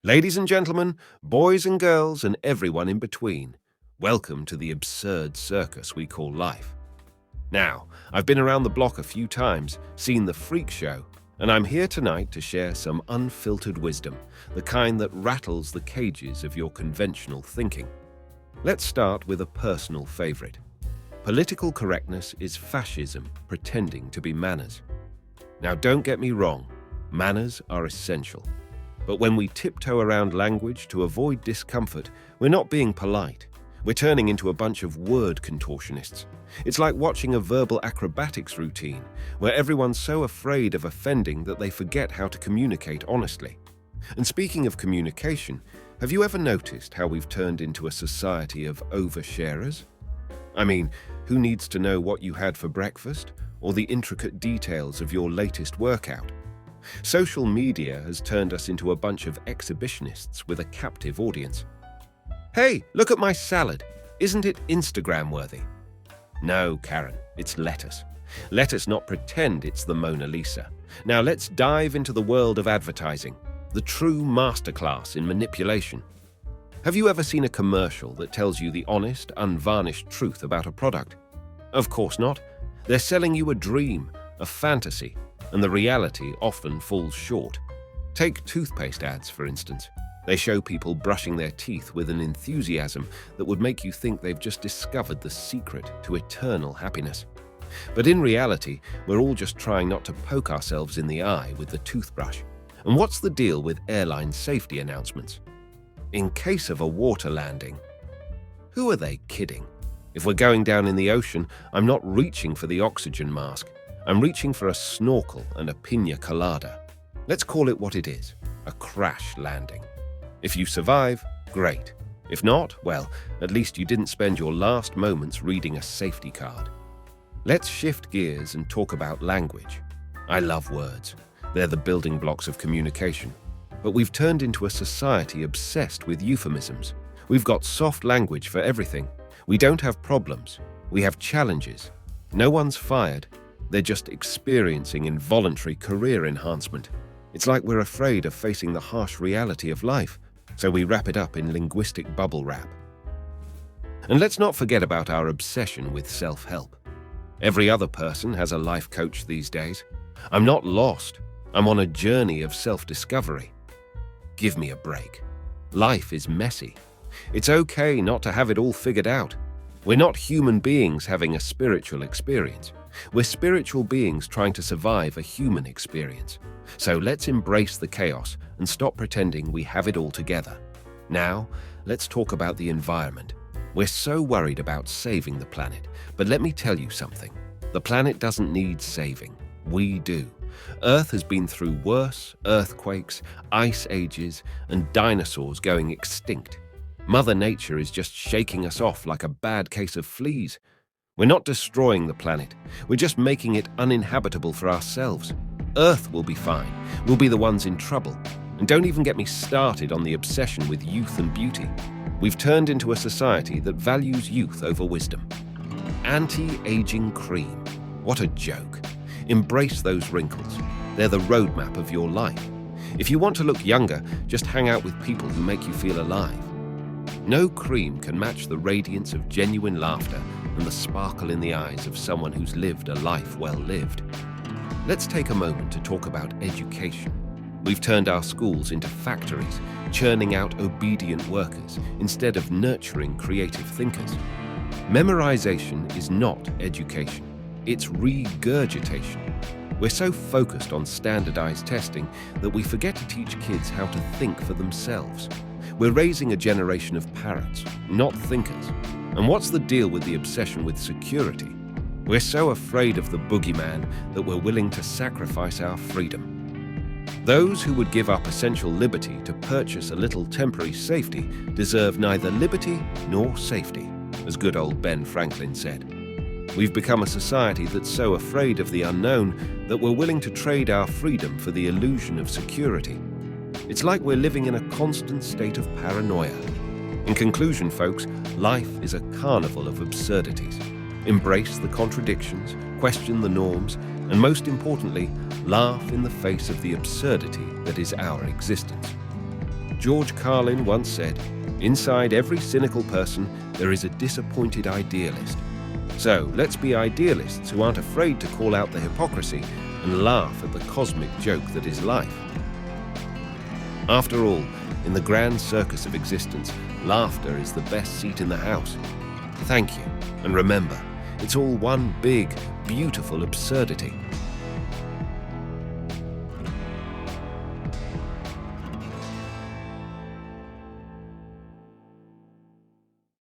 Ladies and gentlemen, boys and girls, and everyone in between, welcome to the absurd circus we call life. Now, I've been around the block a few times, seen the freak show, and I'm here tonight to share some unfiltered wisdom, the kind that rattles the cages of your conventional thinking. Let's start with a personal favorite. Political correctness is fascism pretending to be manners. Now, don't get me wrong, manners are essential. But when we tiptoe around language to avoid discomfort, we're not being polite. We're turning into a bunch of word contortionists. It's like watching a verbal acrobatics routine, where everyone's so afraid of offending that they forget how to communicate honestly. And speaking of communication, have you ever noticed how we've turned into a society of oversharers? I mean, who needs to know what you had for breakfast, or the intricate details of your latest workout? Social media has turned us into a bunch of exhibitionists with a captive audience. Hey, look at my salad. Isn't it Instagram-worthy? No, Karen, it's lettuce. Let us not pretend it's the Mona Lisa. Now let's dive into the world of advertising, the true masterclass in manipulation. Have you ever seen a commercial that tells you the honest, unvarnished truth about a product? Of course not. They're selling you a dream, a fantasy, and the reality often falls short. Take toothpaste ads, for instance. They show people brushing their teeth with an enthusiasm that would make you think they've just discovered the secret to eternal happiness. But in reality, we're all just trying not to poke ourselves in the eye with the toothbrush. And what's the deal with airline safety announcements? In case of a water landing. Who are they kidding? If we're going down in the ocean, I'm not reaching for the oxygen mask. I'm reaching for a snorkel and a pina colada. Let's call it what it is, a crash landing. If you survive, great. If not, well, at least you didn't spend your last moments reading a safety card. Let's shift gears and talk about language. I love words. They're the building blocks of communication. But we've turned into a society obsessed with euphemisms. We've got soft language for everything. We don't have problems. We have challenges. No one's fired. They're just experiencing involuntary career enhancement. It's like we're afraid of facing the harsh reality of life, so we wrap it up in linguistic bubble wrap. And let's not forget about our obsession with self-help. Every other person has a life coach these days. I'm not lost. I'm on a journey of self-discovery. Give me a break. Life is messy. It's okay not to have it all figured out. We're not human beings having a spiritual experience. We're spiritual beings trying to survive a human experience. So let's embrace the chaos and stop pretending we have it all together. Now, let's talk about the environment. We're so worried about saving the planet, but let me tell you something. The planet doesn't need saving. We do. Earth has been through worse earthquakes, ice ages, and dinosaurs going extinct. Mother Nature is just shaking us off like a bad case of fleas. We're not destroying the planet. We're just making it uninhabitable for ourselves. Earth will be fine. We'll be the ones in trouble. And don't even get me started on the obsession with youth and beauty. We've turned into a society that values youth over wisdom. Anti-aging cream. What a joke. Embrace those wrinkles. They're the roadmap of your life. If you want to look younger, just hang out with people who make you feel alive. No cream can match the radiance of genuine laughter and the sparkle in the eyes of someone who's lived a life well lived. Let's take a moment to talk about education. We've turned our schools into factories, churning out obedient workers instead of nurturing creative thinkers. Memorization is not education. It's regurgitation. We're so focused on standardized testing that we forget to teach kids how to think for themselves. We're raising a generation of parrots, not thinkers. And what's the deal with the obsession with security? We're so afraid of the boogeyman that we're willing to sacrifice our freedom. Those who would give up essential liberty to purchase a little temporary safety deserve neither liberty nor safety, as good old Ben Franklin said. We've become a society that's so afraid of the unknown that we're willing to trade our freedom for the illusion of security. It's like we're living in a constant state of paranoia. In conclusion, folks, life is a carnival of absurdities. Embrace the contradictions, question the norms, and most importantly, laugh in the face of the absurdity that is our existence. George Carlin once said, "Inside every cynical person, there is a disappointed idealist." So let's be idealists who aren't afraid to call out the hypocrisy and laugh at the cosmic joke that is life. After all, in the grand circus of existence, laughter is the best seat in the house. Thank you, and remember, it's all one big, beautiful absurdity.